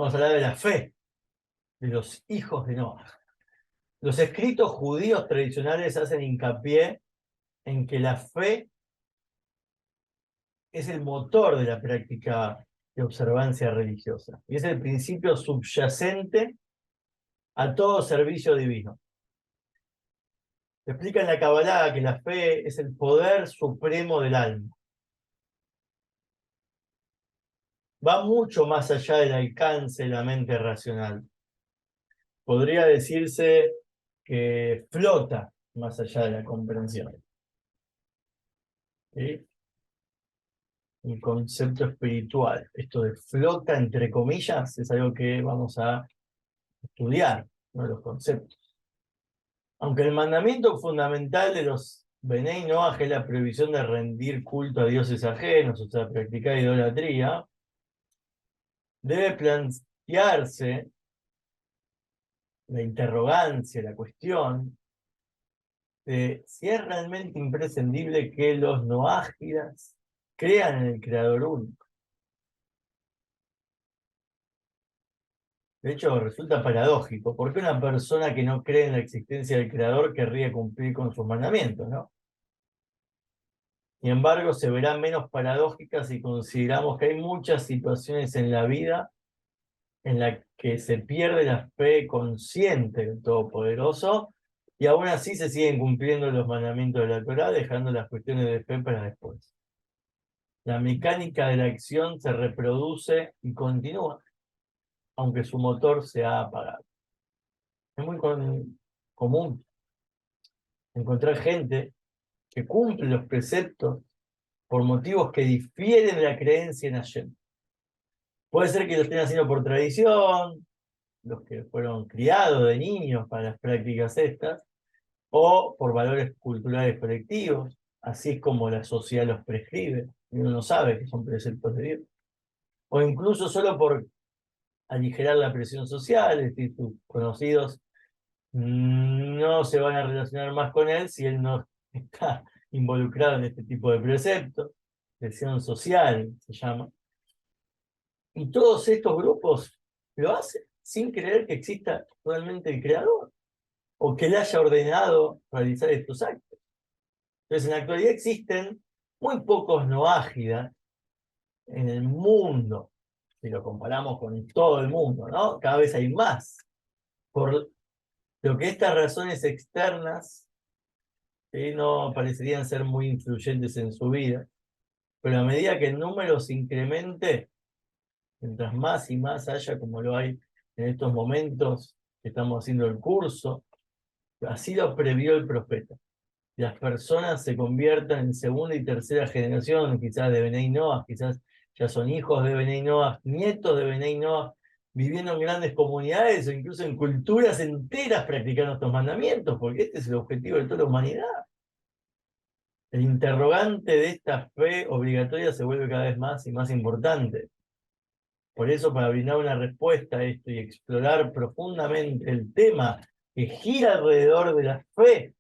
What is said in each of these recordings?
Vamos a hablar de la fe de los hijos de Noah. Los escritos judíos tradicionales hacen hincapié en que la fe es el motor de la práctica de observancia religiosa y es el principio subyacente a todo servicio divino. Explica en la Kabbalah que la fe es el poder supremo del alma. Va mucho más allá del alcance de la mente racional. Podría decirse que flota más allá de la comprensión. ¿Sí? Un concepto espiritual. Esto de flota, entre comillas, es algo que vamos a estudiar, uno de los conceptos. Aunque el mandamiento fundamental de los Benei Noaj es la prohibición de rendir culto a dioses ajenos, o sea, practicar idolatría, debe plantearse la interrogancia, la cuestión de si es realmente imprescindible que los noágidas crean en el Creador único. De hecho, resulta paradójico, porque una persona que no cree en la existencia del Creador querría cumplir con sus mandamientos, ¿no? Sin embargo, se verá menos paradójica si consideramos que hay muchas situaciones en la vida en las que se pierde la fe consciente del Todopoderoso y aún así se siguen cumpliendo los mandamientos de la Torá, dejando las cuestiones de fe para después. La mecánica de la acción se reproduce y continúa, aunque su motor se ha apagado. Es muy común encontrar gente que cumple los preceptos por motivos que difieren de la creencia en Hashem. Puede ser que lo estén haciendo por tradición, los que fueron criados de niños para las prácticas estas, o por valores culturales colectivos, así es como la sociedad los prescribe, y uno no sabe que son preceptos de Dios. O incluso solo por aligerar la presión social, es decir, tus conocidos no se van a relacionar más con él si él no está involucrado en este tipo de preceptos, presión social se llama. Y todos estos grupos lo hacen sin creer que exista realmente el creador o que él haya ordenado realizar estos actos. Entonces, en la actualidad existen muy pocos noágidas en el mundo, si lo comparamos con todo el mundo, ¿no? Cada vez hay más. Por lo que estas razones externas no parecerían ser muy influyentes en su vida, pero a medida que el número se incremente, mientras más y más haya, como lo hay en estos momentos que estamos haciendo el curso, así lo previó el profeta. Las personas se conviertan en segunda y tercera generación, quizás de Benei Noach, quizás ya son hijos de Benei Noach, nietos de Benei Noach, viviendo en grandes comunidades o incluso en culturas enteras practicando estos mandamientos, porque este es el objetivo de toda la humanidad. El interrogante de esta fe obligatoria se vuelve cada vez más y más importante. Por eso, para brindar una respuesta a esto y explorar profundamente el tema que gira alrededor de la fe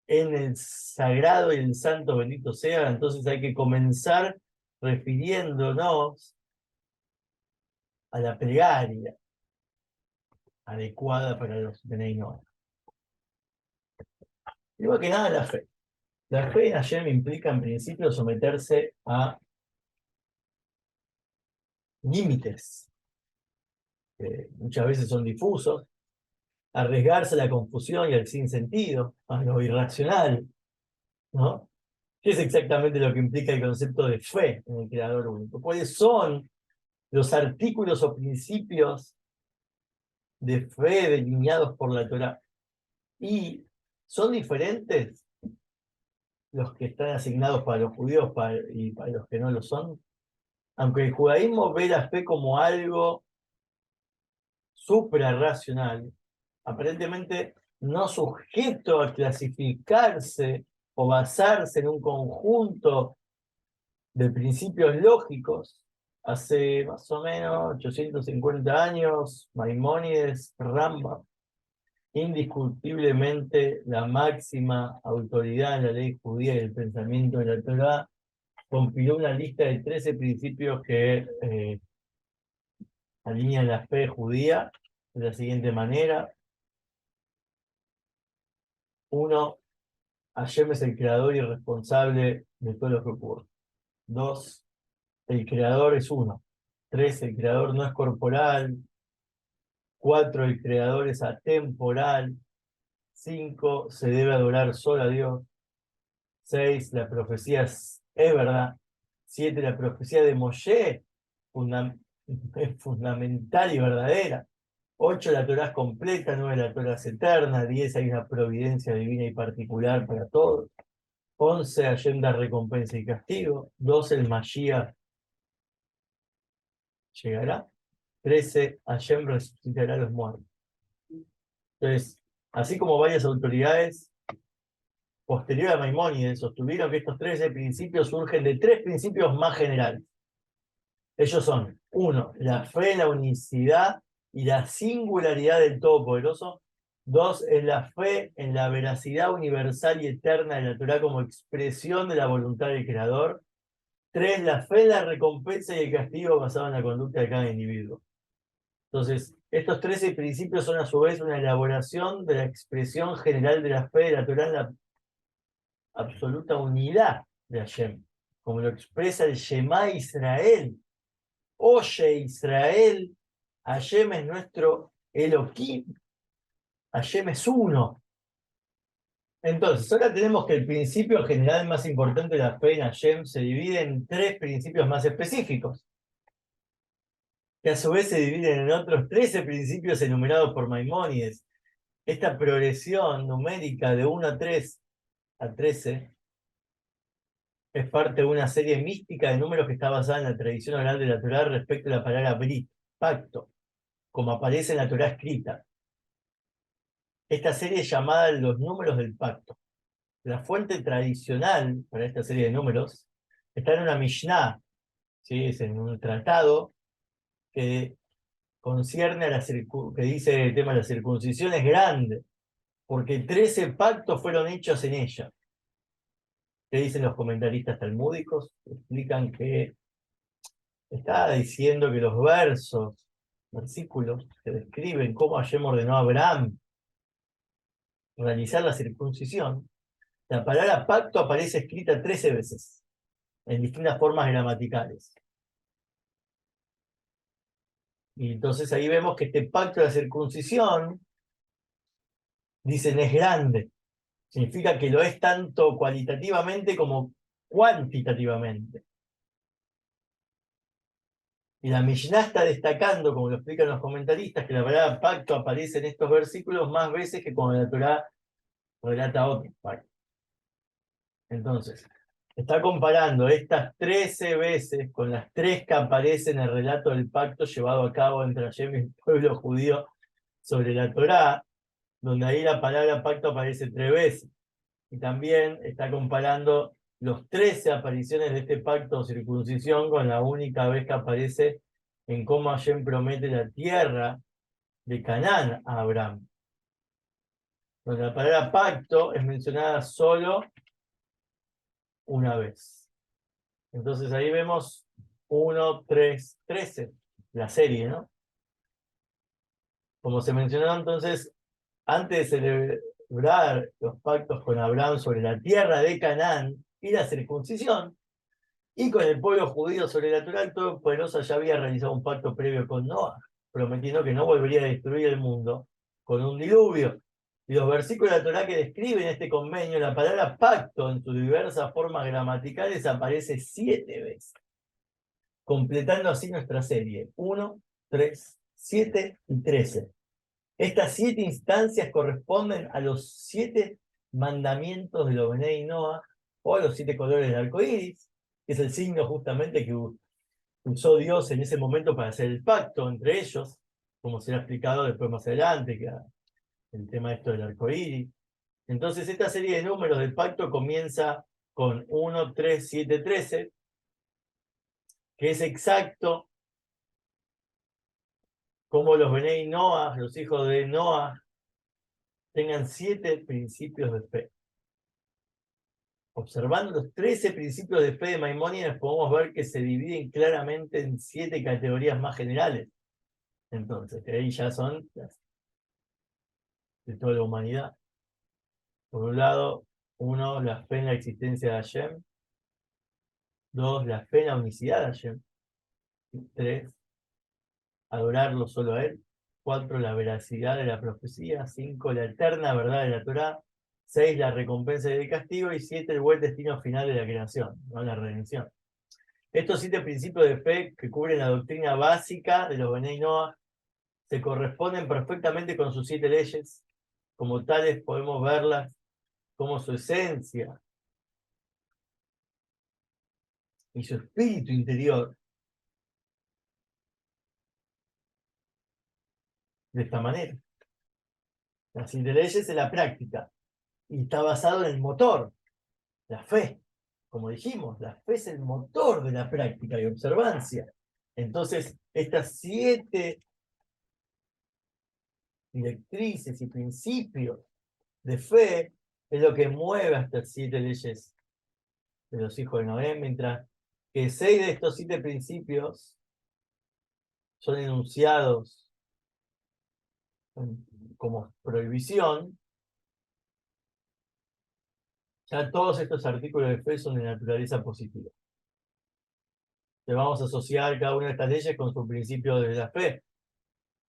en el sagrado y el santo bendito sea, entonces hay que comenzar refiriéndonos a la plegaria adecuada para los Benei Noach. Primero que nada, la fe. La fe en Hashem implica en principio someterse a límites, que muchas veces son difusos, arriesgarse a la confusión y al sinsentido, a lo irracional, ¿no? ¿Qué es exactamente lo que implica el concepto de fe en el Creador único? ¿Cuáles son los artículos o principios de fe delineados por la Torá? Y son diferentes los que están asignados para los judíos y para los que no lo son. Aunque el judaísmo ve la fe como algo suprarracional, aparentemente no sujeto a clasificarse o basarse en un conjunto de principios lógicos. Hace más o menos 850 años, Maimónides, Rambam, indiscutiblemente la máxima autoridad en la ley judía y el pensamiento de la Torá, compiló una lista de 13 principios que alinean la fe judía de la siguiente manera. 1. Hashem es el creador y responsable de todo lo que ocurre. 2. El creador es uno. 3. El creador no es corporal. 4. El creador es atemporal. 5. Se debe adorar solo a Dios. 6. La profecía es verdad. 7. La profecía de Moshe es fundamental y verdadera. 8. La Torá es completa. 9. La Torá es eterna. 10. Hay una providencia divina y particular para todos. 11. Hashem da recompensa y castigo. 12. El Mashiach llegará. 13. Hashem resucitará a los muertos. Entonces, así como varias autoridades posterior a Maimónides sostuvieron que estos 13 principios surgen de 3 principios más generales. Ellos son, 1, la fe en la unicidad y la singularidad del Todopoderoso. 2, es la fe en la veracidad universal y eterna de la Torá como expresión de la voluntad del Creador. 3, la fe en la recompensa y el castigo basado en la conducta de cada individuo. Entonces, estos 13 principios son a su vez una elaboración de la expresión general de la fe de la Torá en la absoluta unidad de Hashem, como lo expresa el Shema Israel. Oye Israel, Hashem es nuestro Elohim, Hashem es uno. Entonces, ahora tenemos que el principio general más importante de la fe en Hashem se divide en 3 principios más específicos, que a su vez se dividen en otros 13 principios enumerados por Maimónides. Esta progresión numérica de 1 a 3 a 13 es parte de una serie mística de números que está basada en la tradición oral de la Torá respecto a la palabra Brit, pacto, como aparece en la Torá escrita. Esta serie es llamada los números del pacto. La fuente tradicional para esta serie de números está en una Mishnah, ¿sí? Es en un tratado que concierne a que dice el tema de la circuncisión es grande, porque 13 pactos fueron hechos en ella. ¿Qué dicen los comentaristas talmúdicos? Explican que está diciendo que los versículos que describen cómo Hashem ordenó a Abraham realizar la circuncisión, la palabra pacto aparece escrita 13 veces, en distintas formas gramaticales. Y entonces ahí vemos que este pacto de la circuncisión, dicen, es grande. Significa que lo es tanto cualitativamente como cuantitativamente. Y la Mishnah está destacando, como lo explican los comentaristas, que la palabra pacto aparece en estos versículos más veces que cuando la Torá relata otros pactos. Entonces, está comparando estas 13 veces con las 3 que aparecen en el relato del pacto llevado a cabo entre Hashem y el pueblo judío sobre la Torá, donde ahí la palabra pacto aparece 3 veces. Y también está comparando los 13 apariciones de este pacto o circuncisión con la única vez que aparece en cómo Hashem promete la tierra de Canaán a Abraham. Donde la palabra pacto es mencionada solo una vez. Entonces ahí vemos 1, 3, 13, la serie, ¿no? Como se mencionó entonces, antes de celebrar los pactos con Abraham sobre la tierra de Canaán y la circuncisión, y con el pueblo judío sobre la Torá, el Todopoderoso ya había realizado un pacto previo con Noah, prometiendo que no volvería a destruir el mundo con un diluvio. Y los versículos de la Torá que describen este convenio, la palabra pacto en sus diversas formas gramaticales aparece 7 veces, completando así nuestra serie, 1, 3, 7 y 13. Estas 7 instancias corresponden a los 7 mandamientos de los Benei Noah, o a los 7 colores del arco iris, que es el signo justamente que usó Dios en ese momento para hacer el pacto entre ellos, como será explicado después más adelante, que el tema esto del arco iris. Entonces esta serie de números del pacto comienza con 1, 3, 7, 13, que es exacto como los Benei Noah, los hijos de Noah, tengan 7 principios de fe. Observando los 13 principios de fe de Maimónides, podemos ver que se dividen claramente en 7 categorías más generales. Entonces, ahí ya son de toda la humanidad. Por un lado, uno, la fe en la existencia de Hashem. Dos, la fe en la unicidad de Hashem. Tres, adorarlo solo a él. Cuatro, la veracidad de la profecía. Cinco, la eterna verdad de la Torá. Seis, la recompensa y el castigo. Y siete, el buen destino final de la creación, ¿no? La redención. Estos 7 principios de fe que cubren la doctrina básica de los Benei Noach se corresponden perfectamente con sus 7 leyes. Como tales podemos verlas como su esencia y su espíritu interior de esta manera. Las 7 leyes es la práctica y está basado en el motor, la fe. Como dijimos, la fe es el motor de la práctica y observancia. Entonces, estas 7 directrices y principios de fe es lo que mueve a estas 7 leyes de los hijos de Noé, mientras que 6 de estos 7 principios son enunciados como prohibición. Ya todos estos artículos de fe son de naturaleza positiva. Le vamos a asociar cada una de estas leyes con su principio de la fe.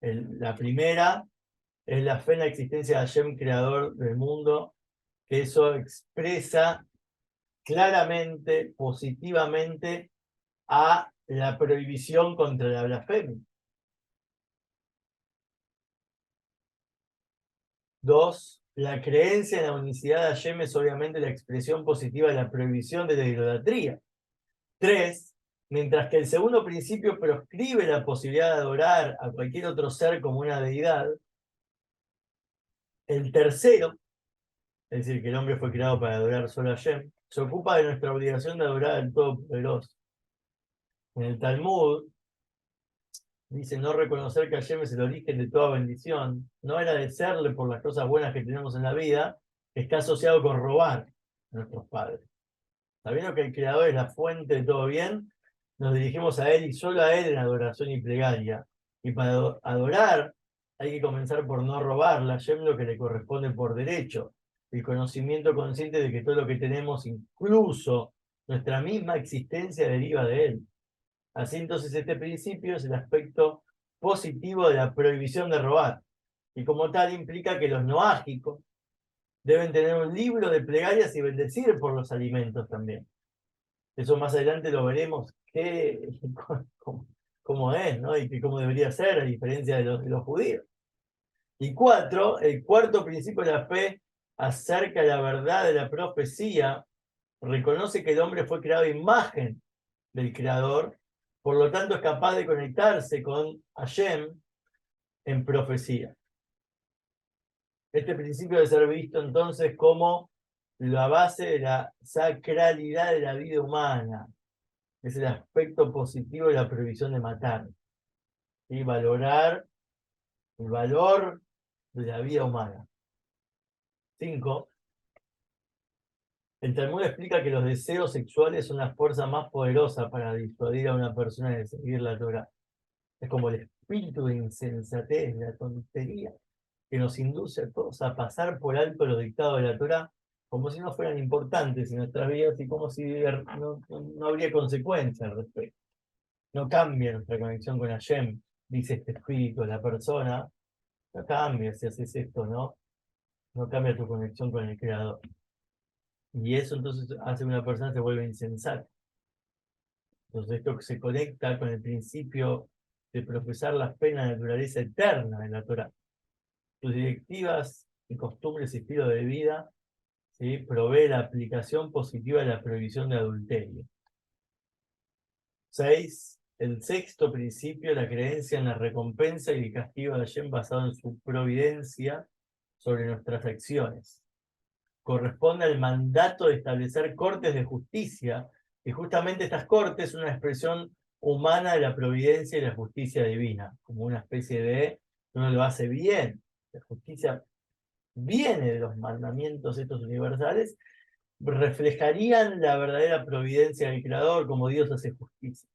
La primera es la fe en la existencia de Hashem, creador del mundo, que eso expresa claramente, positivamente, a la prohibición contra la blasfemia. 2, la creencia en la unicidad de Hashem es obviamente la expresión positiva de la prohibición de la idolatría. 3, mientras que el segundo principio proscribe la posibilidad de adorar a cualquier otro ser como una deidad, el tercero, es decir, que el hombre fue creado para adorar solo a Hashem, se ocupa de nuestra obligación de adorar al Todopoderoso. En el Talmud dice: no reconocer que Hashem es el origen de toda bendición, no agradecerle por las cosas buenas que tenemos en la vida, está asociado con robar a nuestros padres. Sabiendo que el Creador es la fuente de todo bien, nos dirigimos a Él y solo a Él en adoración y plegaria. Y para adorar hay que comenzar por no robarle a Hashem lo que le corresponde por derecho. El conocimiento consciente de que todo lo que tenemos, incluso nuestra misma existencia, deriva de Él. Así entonces este principio es el aspecto positivo de la prohibición de robar. Y como tal implica que los noágicos deben tener un libro de plegarias y bendecir por los alimentos también. Eso más adelante lo veremos cómo es, ¿no? Y cómo debería ser, a diferencia de los judíos. Y 4, el cuarto principio de la fe acerca de la verdad de la profecía, reconoce que el hombre fue creado a imagen del Creador, por lo tanto es capaz de conectarse con Hashem en profecía. Este principio debe ser visto entonces como la base de la sacralidad de la vida humana. Es el aspecto positivo de la prohibición de matar. Y valorar el valor de la vida humana. 5. El Talmud explica que los deseos sexuales son la fuerza más poderosa para disuadir a una persona de seguir la Torah. Es como el espíritu de insensatez, de la tontería, que nos induce a todos a pasar por alto los dictados de la Torah como si no fueran importantes en nuestras vidas y como si no habría consecuencias al respecto. No cambia nuestra conexión con Hashem, dice este espíritu, la persona, no cambia si haces esto, ¿no? No cambia tu conexión con el Creador. Y eso entonces hace que una persona se vuelve insensata. Entonces esto se conecta con el principio de profesar la fe en la naturaleza eterna de la Torah. Tus directivas y costumbres y estilo de vida, ¿sí?, provee la aplicación positiva de la prohibición de adulterio. 6. El sexto principio, la creencia en la recompensa y el castigo de Hashem basado en su providencia sobre nuestras acciones. Corresponde al mandato de establecer cortes de justicia, y justamente estas cortes son una expresión humana de la providencia y la justicia divina, como una especie de, uno lo hace bien, la justicia viene de los mandamientos estos universales, reflejarían la verdadera providencia del Creador, como Dios hace justicia.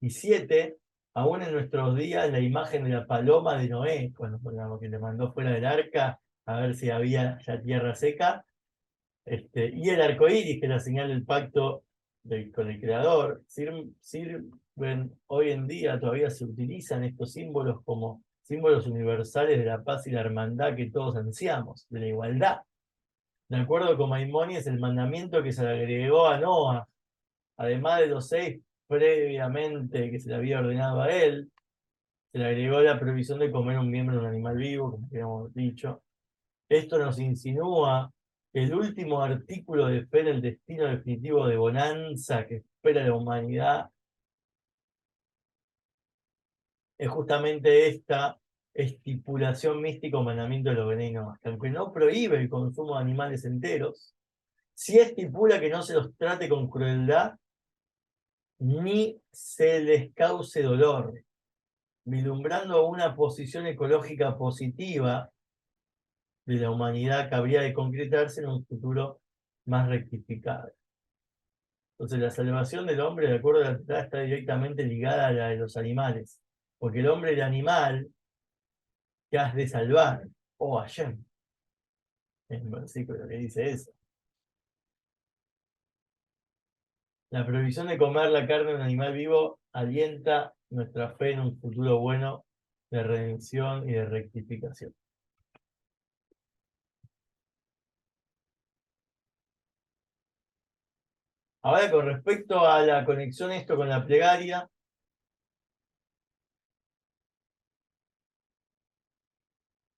Y 7, aún en nuestros días, la imagen de la paloma de Noé, cuando que le mandó fuera del arca a ver si había ya tierra seca, y el arco iris, que es la señal del pacto con el Creador, sirven hoy en día, todavía se utilizan estos símbolos como símbolos universales de la paz y la hermandad que todos ansiamos, de la igualdad. De acuerdo con Maimónides, el mandamiento que se le agregó a Noah, además de los 6 previamente que se le había ordenado a él, se le agregó la prohibición de comer un miembro de un animal vivo, como habíamos dicho. Esto nos insinúa que el último artículo de fe en el destino definitivo de bonanza que espera la humanidad es justamente esta estipulación mística o mandamiento de los venenos, que aunque no prohíbe el consumo de animales enteros, sí estipula que no se los trate con crueldad ni se les cause dolor, vislumbrando una posición ecológica positiva de la humanidad que habría de concretarse en un futuro más rectificado. Entonces la salvación del hombre, de acuerdo a la Torá, está directamente ligada a la de los animales, porque el hombre es el animal que has de salvar, o Hashem, es un versículo que dice eso. La prohibición de comer la carne de un animal vivo alienta nuestra fe en un futuro bueno de redención y de rectificación. Ahora, con respecto a la conexión esto con la plegaria,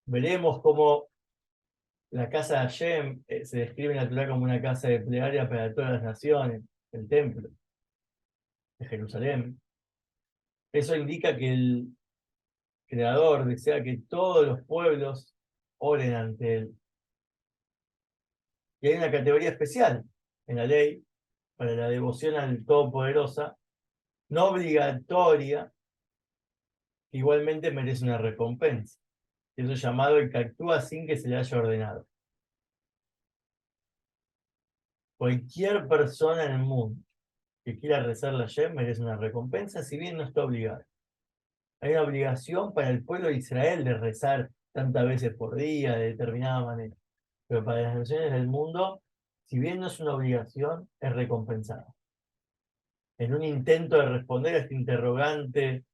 veremos cómo la casa de Hashem se describe en la Torá como una casa de plegaria para todas las naciones, el templo de Jerusalén. Eso indica que el Creador desea que todos los pueblos oren ante él. Y hay una categoría especial en la ley para la devoción al Todopoderosa, no obligatoria, que igualmente merece una recompensa. Eso es llamado el que actúa sin que se le haya ordenado. Cualquier persona en el mundo que quiera rezar la Shem merece una recompensa, si bien no está obligado. Hay una obligación para el pueblo de Israel de rezar tantas veces por día, de determinada manera. Pero para las naciones del mundo, si bien no es una obligación, es recompensada. En un intento de responder a este interrogante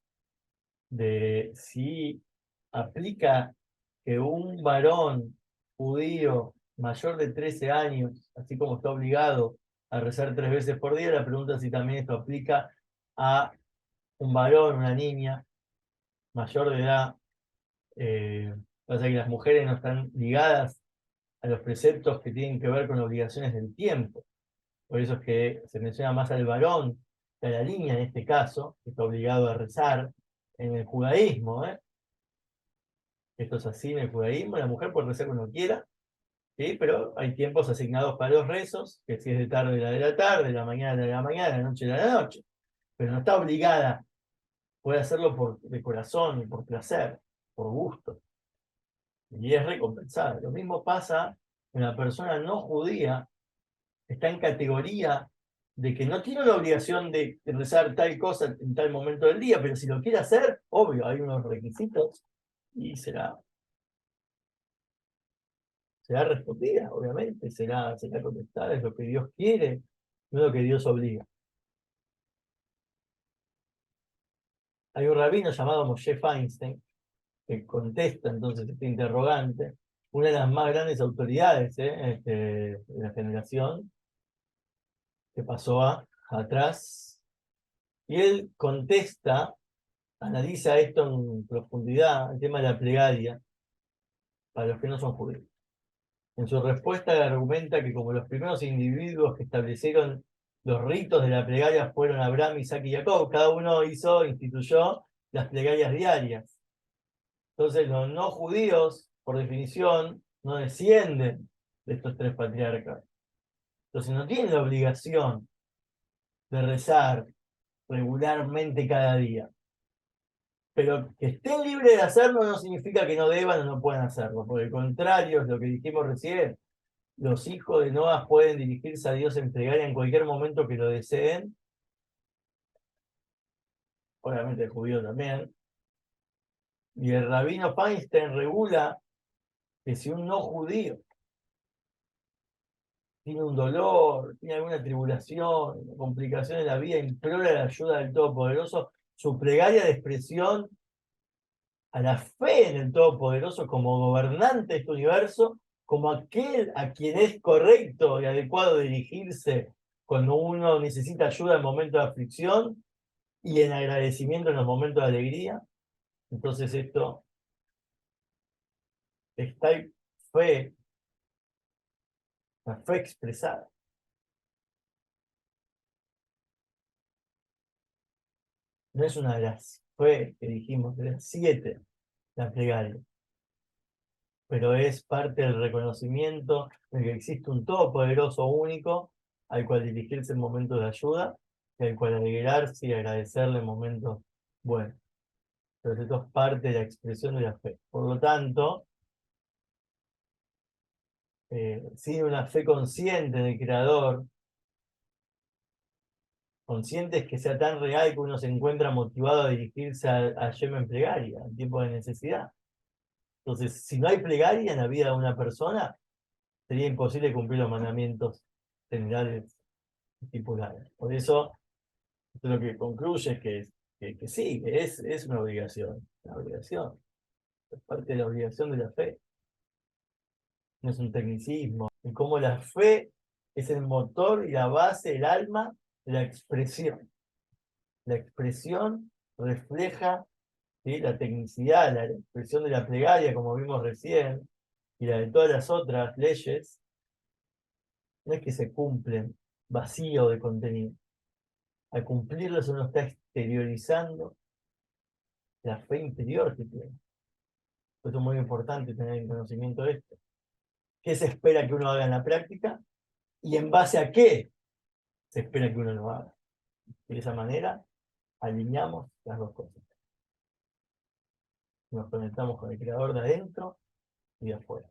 de si aplica que un varón judío mayor de 13 años, así como está obligado a rezar 3 veces por día, la pregunta es si también esto aplica a un varón, una niña mayor de edad. Pasa que las mujeres no están ligadas a los preceptos que tienen que ver con obligaciones del tiempo. Por eso es que se menciona más al varón que a la niña en este caso, que está obligado a rezar en el judaísmo. Esto es así en el judaísmo, la mujer puede rezar cuando quiera, ¿sí? Pero hay tiempos asignados para los rezos, que si es de tarde, la de la tarde, de la mañana, de la mañana, de la noche, de la noche. Pero no está obligada, puede hacerlo de corazón, por placer, por gusto. Y es recompensada. Lo mismo pasa en la persona no judía, está en categoría de que no tiene la obligación de rezar tal cosa en tal momento del día, pero si lo quiere hacer, obvio, hay unos requisitos y será respondida, obviamente, será contestada, es lo que Dios quiere, no es lo que Dios obliga. Hay un rabino llamado Moshe Feinstein que contesta entonces este interrogante, una de las más grandes autoridades de la generación que pasó atrás, y él contesta, analiza esto en profundidad, el tema de la plegaria, para los que no son judíos. En su respuesta argumenta que como los primeros individuos que establecieron los ritos de la plegaria fueron Abraham, Isaac y Jacob, cada uno instituyó las plegarias diarias. Entonces los no judíos, por definición, no descienden de estos 3 patriarcas. Entonces no tienen la obligación de rezar regularmente cada día. Pero que estén libres de hacerlo no significa que no deban o no puedan hacerlo. Por el contrario, es lo que dijimos recién. Los hijos de Noah pueden dirigirse a Dios en plegaria en cualquier momento que lo deseen, obviamente el judío también. Y el rabino Feinstein regula que si un no judío tiene un dolor, tiene alguna tribulación, una complicación en la vida, implora la ayuda del Todopoderoso, su plegaria de expresión a la fe en el Todopoderoso como gobernante de este universo, como aquel a quien es correcto y adecuado dirigirse cuando uno necesita ayuda en momentos de aflicción y en agradecimiento en los momentos de alegría. Entonces esto está fe, la fe expresada. No es una de las fe que dijimos, de las 7, la plegaria, pero es parte del reconocimiento de que existe un todopoderoso único al cual dirigirse en momentos de ayuda y al cual alegrarse y agradecerle en momentos buenos. Pero esto es parte de la expresión de la fe. Por lo tanto, sin una fe consciente del Creador, conscientes que sea tan real que uno se encuentra motivado a dirigirse a Yem en plegaria, en tiempo de necesidad. Entonces, si no hay plegaria en la vida de una persona, sería imposible cumplir los mandamientos generales estipulados. Por eso, esto lo que concluye es que sí, que es una obligación, es parte de la obligación de la fe, no es un tecnicismo. Y como la fe es el motor y la base, el alma de la expresión. La expresión refleja, ¿sí?, la tecnicidad, la expresión de la plegaria, como vimos recién, y la de todas las otras leyes, no es que se cumplen vacío de contenido. Al cumplirlos uno está exteriorizando la fe interior que tiene. Por eso es muy importante tener en conocimiento de esto. ¿Qué se espera que uno haga en la práctica? ¿Y en base a qué se espera que uno lo haga? Y de esa manera alineamos las dos cosas. Nos conectamos con el creador de adentro y de afuera.